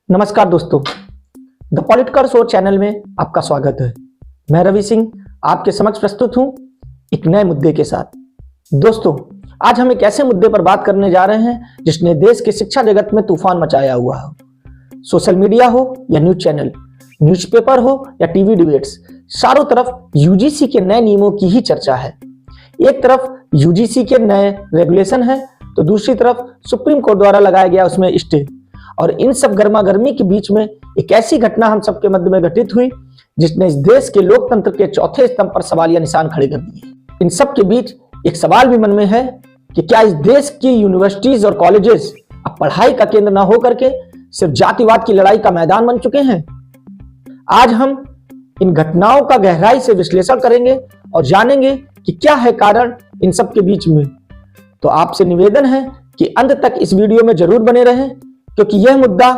नमस्कार दोस्तों, the political show channel में आपका स्वागत है। मैं रवि सिंह आपके समक्ष प्रस्तुत हूं एक नए मुद्दे के साथ। दोस्तों, आज हम एक ऐसे मुद्दे पर बात करने जा रहे हैं जिसने देश के शिक्षा जगत में तूफान मचाया हुआ हो। सोशल मीडिया हो या न्यूज चैनल, न्यूज़पेपर हो या टीवी डिबेट्स, चारों तरफ यूजीसी के नए नियमों की ही चर्चा है। एक तरफ यूजीसी के नए रेगुलेशन है तो दूसरी तरफ सुप्रीम कोर्ट द्वारा लगाया गया उसमें स्टे। और इन सब गर्मा गर्मी के बीच में एक ऐसी घटना हम सबके मध्य में घटित हुई जिसने इस देश के लोकतंत्र के चौथे स्तंभ पर सवालिया निशान खड़े कर दिए। इन सब के बीच एक सवाल भी मन में है कि क्या इस देश की यूनिवर्सिटीज और कॉलेजेस अब पढ़ाई का केंद्र न होकर के सिर्फ जातिवाद की लड़ाई का मैदान बन चुके हैं। आज हम इन घटनाओं का गहराई से विश्लेषण करेंगे और जानेंगे कि क्या है कारण इन सब के बीच में। तो आपसे निवेदन है कि अंत तक इस वीडियो में जरूर बने रहें, क्योंकि यह मुद्दा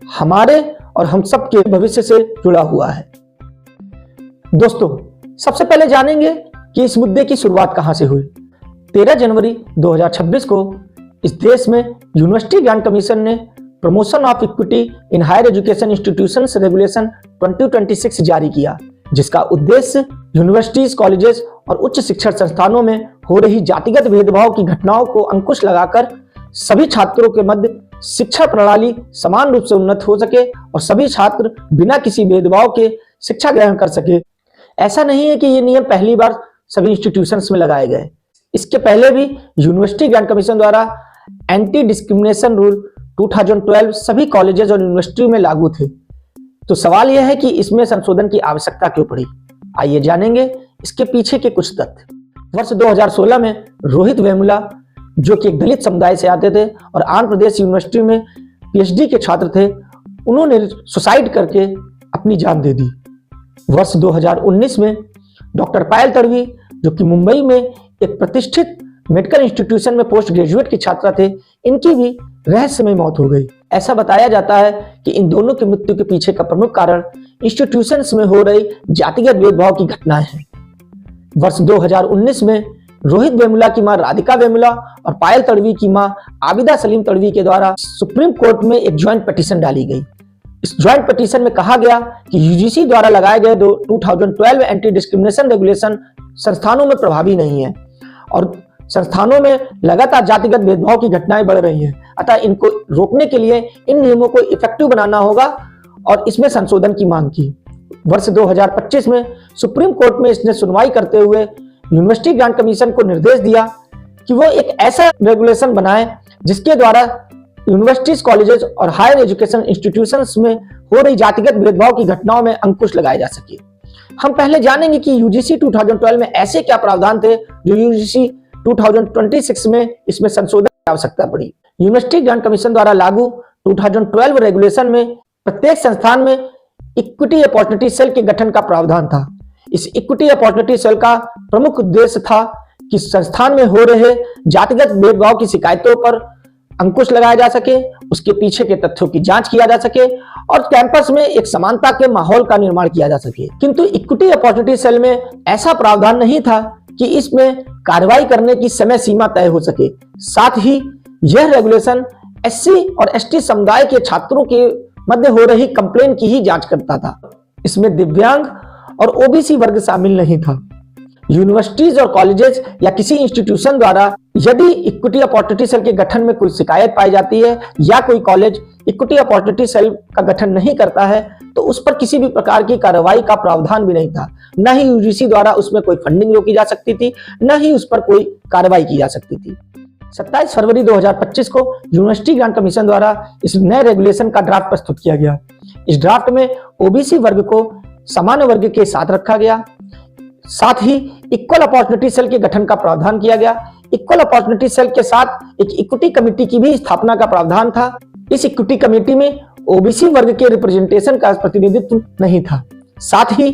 हमारे और हम सबके भविष्य से जुड़ा हुआ है। दोस्तों, सबसे पहले जानेंगे कि इस मुद्दे की शुरुआत कहां से हुई। 13 जनवरी 2026 को इस देश में यूनिवर्सिटी ग्रांट कमीशन ने promotion of equity in higher education institutions regulation 2026 जारी किया, जिसका उद्देश्य यूनिवर्सिटीज, कॉलेजेस और उच्च शिक्षण संस्थानों में हो रही जातिगत भेदभाव की घटनाओं को अंकुश लगाकर सभी छात्रों के मध्य शिक्षा प्रणाली समान रूप से उन्नत हो सके और सभी छात्र बिना किसी भेदभाव के शिक्षा ग्रहण कर सके। ऐसा नहीं है कि ये नियम पहली बार सभी इंस्टीट्यूशंस में लगाए गए। इसके पहले भी यूनिवर्सिटी ग्रांट कमीशन द्वारा एंटी डिस्क्रिमिनेशन रूल 2012 सभी कॉलेजेस और यूनिवर्सिटी में लागू थे। तो सवाल यह है कि इसमें संशोधन की आवश्यकता क्यों पड़ी। आइए जानेंगे इसके पीछे के कुछ तथ्य। वर्ष 2016 में रोहित वेमुला, जो कि एक दलित समुदाय से आते थे और आंध्र प्रदेश यूनिवर्सिटी में पीएचडी के छात्र थे, उन्होंने सुसाइड करके अपनी जान दे दी। वर्ष 2019 में डॉक्टर पायल तड़वी, जो कि मुंबई में एक प्रतिष्ठित मेडिकल इंस्टीट्यूशन में पोस्ट ग्रेजुएट के छात्रा थे, इनकी भी रहस्यमय मौत हो गई। ऐसा बताया जाता है कि इन दोनों की मृत्यु के पीछे का प्रमुख कारण इंस्टीट्यूशंस में हो रही जातिगत भेदभाव की घटनाएं हैं। वर्ष 2019 में रोहित वेमुला की मां राधिका वेमुला और पायल तड़वी की मां आबिदा सलीम तड़वी के द्वारा सुप्रीम कोर्ट में एक ज्वाइंट पिटीशन डाली गई। इस ज्वाइंट पिटीशन में कहा गया कि यूजीसी द्वारा लगाए गए 2012 एंटी डिस्क्रिमिनेशन रेगुलेशन संस्थानों में प्रभावी नहीं है और संस्थानों में लगातार जातिगत भेदभाव की घटनाएं बढ़ रही हैं। अतः इनको रोकने के लिए इन नियमों को इफेक्टिव बनाना होगा और इसमें संशोधन की मांग की। वर्ष 2025 में सुप्रीम कोर्ट में इसने सुनवाई करते हुए यूनिवर्सिटी ग्रांट कमीशन को निर्देश दिया कि वो एक ऐसा रेगुलेशन बनाए जिसके द्वारा यूनिवर्सिटीज, कॉलेजेस और हायर एजुकेशन इंस्टीट्यूशंस में हो रही जातिगत भेदभाव की घटनाओं में अंकुश लगाया जा सके। हम पहले जानेंगे कि यूजीसी 2012 में ऐसे क्या प्रावधान थे जो यूजीसी 2026 में इसमें संशोधन की आवश्यकता पड़ी। यूनिवर्सिटी ग्रांट कमीशन द्वारा लागू 2012 रेगुलेशन में प्रत्येक संस्थान में इक्विटी अपॉर्चुनिटी सेल के गठन का प्रावधान था। इस इक्विटी अपॉर्चुनिटी सेल का प्रमुख उद्देश्य था कि संस्थान में हो रहे जातिगत भेदभाव की शिकायतों पर अंकुश लगाया जा सके, उसके पीछे के तथ्यों की जांच किया जा सके और कैंपस में एक समानता के माहौल का निर्माण किया जा सके। किंतु इक्विटी अपॉर्चुनिटी सेल में ऐसा प्रावधान नहीं था कि इसमें कार्रवाई करने की समय सीमा तय हो सके। साथ ही यह रेगुलेशन एससी और एसटी समुदाय के छात्रों के मध्य हो रही कंप्लेन की ही जांच करता था। इसमें दिव्यांग और ओबीसी वर्ग शामिल नहीं था। यूनिवर्सिटीज और कॉलेजेस या किसी इंस्टीट्यूशन द्वारा यदि इक्विटी अपॉर्चुनिटी सेल के गठन में कोई शिकायत पाई जाती है या कोई कॉलेज इक्विटी अपॉर्चुनिटी सेल का गठन नहीं करता है तो उस पर किसी भी प्रकार की कार्रवाई का प्रावधान भी नहीं था। न ही यूजीसी द्वारा उसमें कोई फंडिंग रोकी जा सकती थी, न ही उस पर कोई कार्रवाई की जा सकती थी। 27 फरवरी 2025 को यूनिवर्सिटी ग्रांट कमीशन द्वारा इस नए रेगुलेशन का ड्राफ्ट प्रस्तुत किया गया। इस ड्राफ्ट में ओबीसी वर्ग को सामान्य वर्ग के साथ रखा गया। साथ ही इक्वल अपॉर्चुनिटी सेल के गठन का प्रावधान किया गया। इक्वल अपॉर्चुनिटी सेल के साथ एक इक्विटी कमेटी की भी स्थापना का प्रावधान था। इस इक्विटी कमेटी में ओबीसी वर्ग के रिप्रेजेंटेशन का प्रतिनिधित्व नहीं था। साथ ही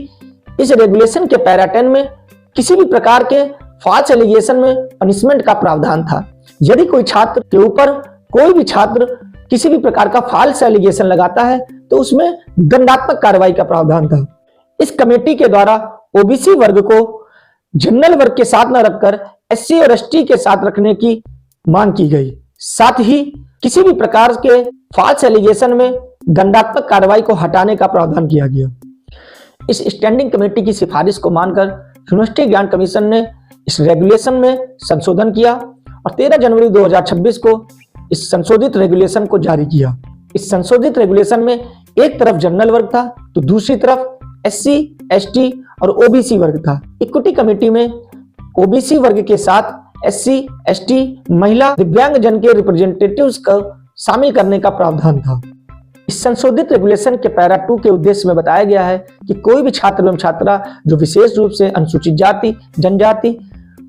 इस रेगुलेशन के पैरा 10 में किसी भी प्रकार के फॉल्स एलिगेशन में पनिशमेंट का प्रावधान था। यदि कोई छात्र के ऊपर कोई भी छात्र किसी भी प्रकार का फॉल्स एलिगेशन लगाता है तो उसमें दंडात्मक कार्रवाई का प्रावधान था। इस कमेटी के द्वारा ओबीसी वर्ग को जनरल वर्ग के साथ न रखकर एससी और एसटी के साथ रखने की मांग की गई। साथ ही किसी भी प्रकार के फॉल्स एलिगेशन में दंडात्मक कार्रवाई को हटाने का प्रावधान किया गया। इस स्टैंडिंग कमेटी की सिफारिश को मानकर यूनिवर्सिटी ग्रांट कमीशन ने इस रेगुलेशन में संशोधन किया और 13 जनवरी 2026 को इस संशोधित रेगुलेशन को जारी किया। इस संशोधित रेगुलेशन में एक तरफ जनरल वर्ग था तो दूसरी तरफ एससी, एसटी और ओबीसी वर्ग था। इक्विटी कमेटी में ओबीसी वर्ग के साथ एससी, एसटी, महिला, दिव्यांग जन के रिप्रेजेंटेटिव्स को शामिल करने का प्रावधान था। इस संशोधित रेगुलेशन के पैरा 2 के उद्देश्य में बताया गया है कि कोई भी छात्र एवं छात्रा जो विशेष रूप से अनुसूचित जाति, जनजाति,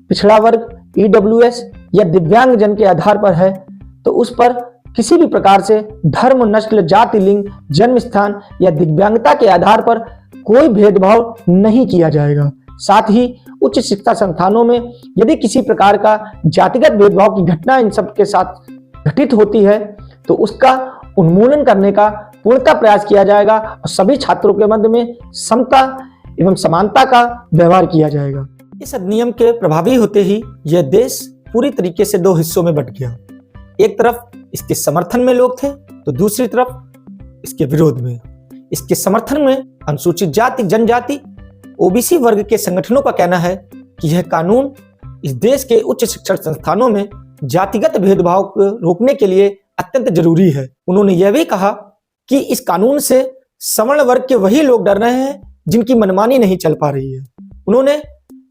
पिछड़ा वर्ग, ईडब्ल्यूएस या दिव्यांग जन के आधार पर है तो उस पर किसी भी प्रकार से धर्म, नस्ल, जाति, लिंग, जन्म स्थान या दिव्यांगता के आधार पर कोई भेदभाव नहीं किया जाएगा। साथ ही उच्च शिक्षा संस्थानों में यदि किसी प्रकार का जातिगत भेदभाव की घटना इन सब के साथ घटित होती है तो उसका उन्मूलन करने का पूर्णतः प्रयास किया जाएगा और सभी छात्रों के मध्य में समता एवं समानता का व्यवहार किया जाएगा। इस अधिनियम के प्रभावी होते ही यह देश पूरी तरीके से 2 हिस्सों में बंट गया। एक तरफ इसके समर्थन में लोग थे तो दूसरी तरफ इसके विरोध में। इसके समर्थन में अनुसूचित जाति, जनजाति, ओबीसी वर्ग के संगठनों का कहना है कि यह कानून इस देश के उच्च शिक्षण संस्थानों में जातिगत भेदभाव को रोकने के लिए अत्यंत जरूरी है। उन्होंने यह भी कहा कि इस कानून से सवर्ण वर्ग के वही लोग डर रहे हैं जिनकी मनमानी नहीं चल पा रही है। उन्होंने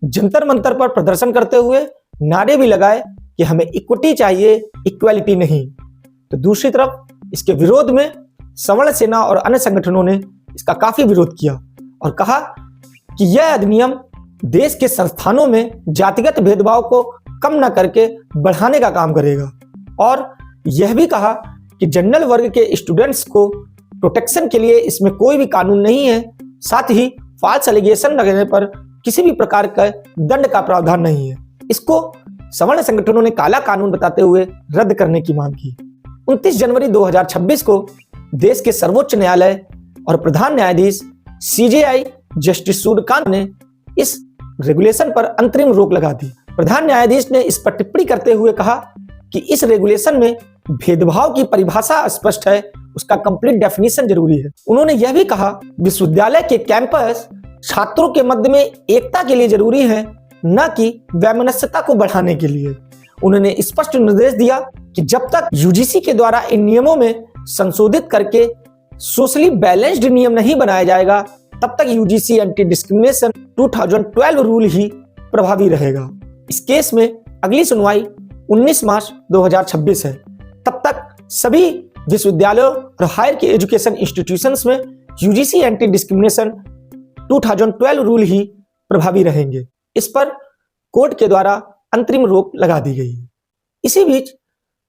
जंतर मंतर पर प्रदर्शन करते हुए नारे भी लगाए कि हमें इक्विटी चाहिए, इक्वालिटी नहीं। तो दूसरी तरफ इसके विरोध में सवर्ण सेना और अन्य संगठनों ने इसका काफी विरोध किया और कहा कि यह अधिनियम देश के संस्थानों में जातिगत भेदभाव को कम न करके बढ़ाने का काम करेगा और यह भी कहा कि जनरल वर्ग के स्टूडेंट्स को प्रोटेक्शन के लिए इसमें कोई भी कानून नहीं है। साथ ही फॉल्स एलिगेशन लगने पर किसी भी प्रकार का दंड का प्रावधान नहीं है। इसको सवर्ण संगठनों ने काला कानून बताते हुए रद्द करने की मांग की। 29 जनवरी 2026 को देश के सर्वोच्च न्यायालय और प्रधान न्यायाधीश सीजेआई जस्टिस सूर्यकांत ने इस रेगुलेशन पर अंतरिम रोक लगा दी। प्रधान न्यायाधीश ने इस पर टिप्पणी करते हुए कहा कि इस रेगुलेशन में भेदभाव की परिभाषा स्पष्ट है, उसका कंप्लीट डेफिनेशन जरूरी है। उन्होंने यह भी कहा विश्वविद्यालय के कैंपस छात्रों के मध्य में एकता के लिए जरूरी है, न कि वैमनस्यता को बढ़ाने के लिए। उन्होंने स्पष्ट निर्देश दिया कि जब तक यूजीसी के द्वारा इन नियमों में संशोधित करके सोशली बैलेंस्ड नियम नहीं बनाया जाएगा तब तक यूजीसी एंटी डिस्क्रिमिनेशन 2012 रूल ही प्रभावी रहेगा। इस केस में अगली सुनवाई 19 मार्च 2026 है। तब तक सभी विश्वविद्यालयों और हायर एजुकेशन इंस्टीट्यूशंस में यूजीसी एंटी डिस्क्रिमिनेशन 2012 रूल ही प्रभावी रहेंगे। इस पर कोर्ट के द्वारा अंतरिम रोक लगा दी गई है। इसी बीच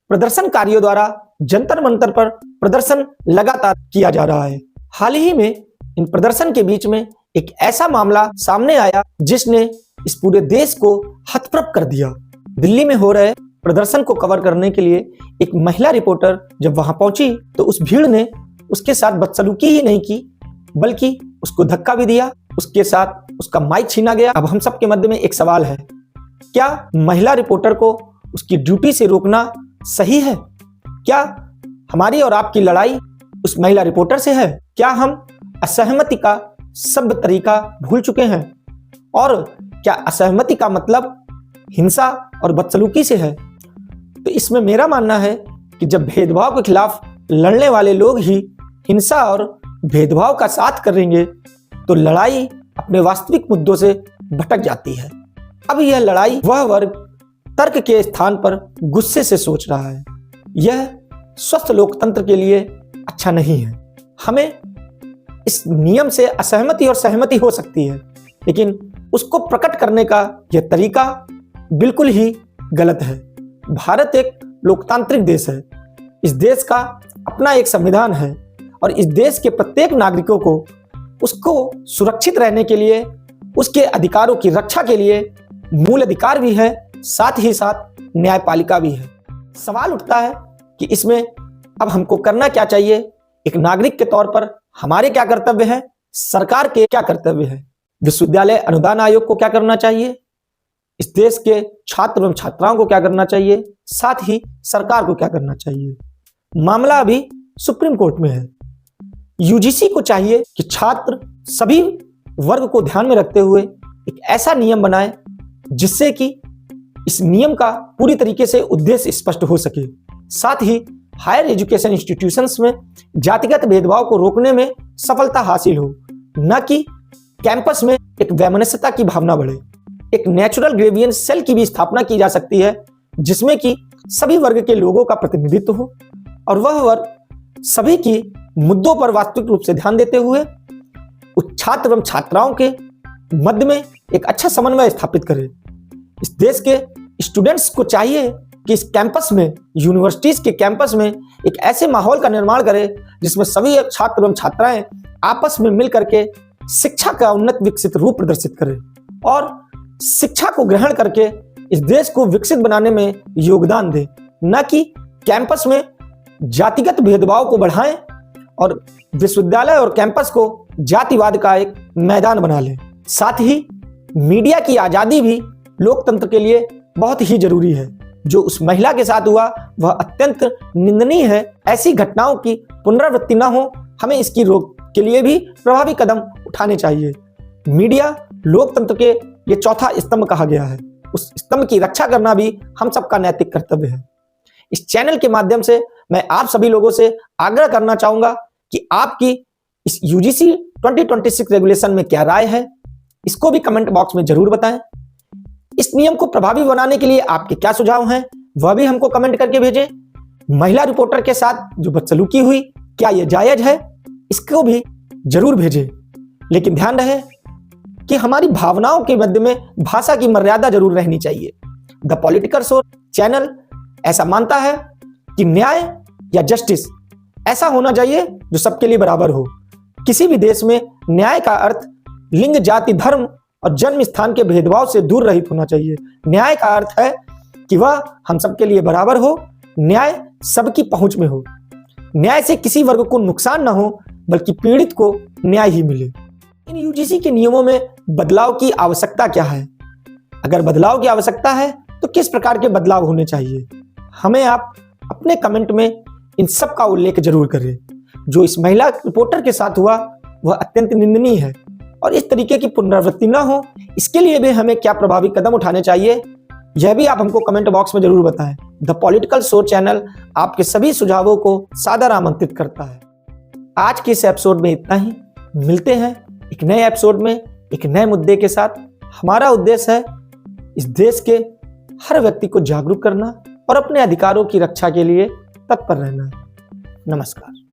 प्रदर्शनकारियों द्वारा जंतर मंतर पर प्रदर्शन लगातार किया जा रहा है। हाल ही में इन प्रदर्शन के बीच में एक ऐसा मामला सामने आया जिसने इस पूरे देश को हतप्रभ कर दिया। दिल्ली में हो रहे प्रदर्शन को कवर करने के लिए एक महिला रिपोर्टर जब वहां पहुंची तो उस भीड़ ने उसके साथ बदसलूकी ही नहीं की बल्कि उसको धक्का भी दिया, उसके साथ उसका माइक छीना गया। अब हम सबके मध्य में एक सवाल है, क्या महिला रिपोर्टर को उसकी ड्यूटी से रोकना सही है? क्या हमारी और आपकी लड़ाई उस महिला रिपोर्टर से है? क्या हम असहमति का सभ्य तरीका भूल चुके हैं? और क्या असहमति का मतलब हिंसा और बदसलूकी से है? तो इसमें मेरा मानना है कि जब भेदभाव के खिलाफ लड़ने वाले लोग ही हिंसा और भेदभाव का साथ करेंगे तो लड़ाई अपने वास्तविक मुद्दों से भटक जाती है। अब यह लड़ाई वह वर्ग तर्क के स्थान पर गुस्से से सोच रहा है। यह स्वस्थ लोकतंत्र के लिए अच्छा नहीं है। हमें इस नियम से असहमति और सहमति हो सकती है, लेकिन उसको प्रकट करने का यह तरीका बिल्कुल ही गलत है। भारत एक लोकतांत्रिक देश है। इस देश का अपना एक संविधान है और इस देश के प्रत्येक नागरिकों को उसको सुरक्षित रहने के लिए, उसके अधिकारों की रक्षा के लिए मूल अधिकार भी है, साथ ही साथ न्यायपालिका भी है। सवाल उठता है कि इसमें अब हमको करना क्या चाहिए? एक नागरिक के तौर पर हमारे क्या कर्तव्य है? सरकार के क्या कर्तव्य है? विश्वविद्यालय अनुदान आयोग को क्या करना चाहिए? इस देश के छात्र एवं छात्राओं को क्या करना चाहिए? साथ ही सरकार को क्या करना चाहिए? मामला अभी सुप्रीम कोर्ट में है। यूजीसी को चाहिए कि छात्र सभी वर्ग को ध्यान में रखते हुए एक ऐसा नियम बनाए जिससे कि इस नियम का पूरी तरीके से उद्देश्य स्पष्ट हो सके। साथ ही हायर एजुकेशन इंस्टीट्यूशंस में जातिगत भेदभाव को रोकने में सफलता हासिल हो, न कि कैंपस में एक वैमनस्यता की भावना बढ़े। एक नेचुरल ग्रेवियंस सेल की भी स्थापना की जा सकती है जिसमें कि सभी वर्ग के लोगों का प्रतिनिधित्व हो और वह वर्ग सभी की मुद्दों पर वास्तविक रूप से ध्यान देते हुए छात्र एवं छात्राओं के मध्य में एक अच्छा समन्वय स्थापित करे। इस देश के स्टूडेंट्स को चाहिए कि इस कैंपस में, यूनिवर्सिटीज के कैंपस में एक ऐसे माहौल का निर्माण करे जिसमें सभी छात्र एवं छात्राएं आपस में मिल करके शिक्षा का उन्नत विकसित रूप प्रदर्शित करें और शिक्षा को ग्रहण करके इस देश को विकसित बनाने में योगदान दें, न कि कैंपस में जातिगत भेदभाव को बढ़ाएं और विश्वविद्यालय और कैंपस को जातिवाद का एक मैदान बना लें। साथ ही मीडिया की आजादी भी लोकतंत्र के लिए बहुत ही जरूरी है। जो उस महिला के साथ हुआ वह अत्यंत निंदनीय है। ऐसी घटनाओं की पुनरावृत्ति न हो, हमें इसकी रोक के लिए भी प्रभावी कदम उठाने चाहिए। मीडिया लोकतंत्र के ये चौथा स्तंभ कहा गया है। उस स्तंभ की रक्षा करना भी हम सबका नैतिक कर्तव्य है। इस चैनल के माध्यम से मैं आप सभी लोगों से आग्रह करना चाहूंगा कि आपकी इस यूजीसी 2026 रेगुलेशन में क्या राय है, इसको भी कमेंट बॉक्स में जरूर बताएं। इस नियम को प्रभावी बनाने के लिए आपके क्या सुझाव हैं, वह भी हमको कमेंट करके भेजें। महिला रिपोर्टर के साथ जो बदसलूकी हुई, क्या यह जायज है, इसको भी जरूर भेजें। लेकिन ध्यान रहे कि हमारी भावनाओं के मध्य में भाषा की मर्यादा जरूर रहनी चाहिए। द पॉलिटिकल सोर्स चैनल ऐसा मानता है कि न्याय या जस्टिस ऐसा होना चाहिए जो सबके लिए बराबर हो। किसी भी देश में न्याय का अर्थ लिंग, जाति, धर्म और जन्म स्थान के भेदभाव से दूर रहित होना चाहिए। न्याय का अर्थ है कि वह हम सबके लिए बराबर हो, न्याय सबकी पहुंच में हो, न्याय से किसी वर्ग को नुकसान ना हो बल्कि पीड़ित को न्याय ही मिले। इन यूजीसी के नियमों में बदलाव की आवश्यकता क्या है? अगर बदलाव की आवश्यकता है तो किस प्रकार के बदलाव होने चाहिए? हमें आप अपने कमेंट में इन सब का उल्लेख जरूर करें। जो इस महिला रिपोर्टर के साथ हुआ वह अत्यंत निंदनीय है और इस तरीके की पुनरावृत्ति ना हो, इसके लिए भी हमें क्या प्रभावी कदम उठाने चाहिए, यह भी आप हमको कमेंट बॉक्स में जरूर बताएं। द पॉलिटिकल सोर्स चैनल आपके सभी सुझावों को सादर आमंत्रित करता है। आज के इस एपिसोड में इतना ही। मिलते हैं एक नए एपिसोड में एक नए मुद्दे के साथ। हमारा उद्देश्य है इस देश के हर व्यक्ति को जागरूक करना और अपने अधिकारों की रक्षा के लिए तत्पर रहना। नमस्कार।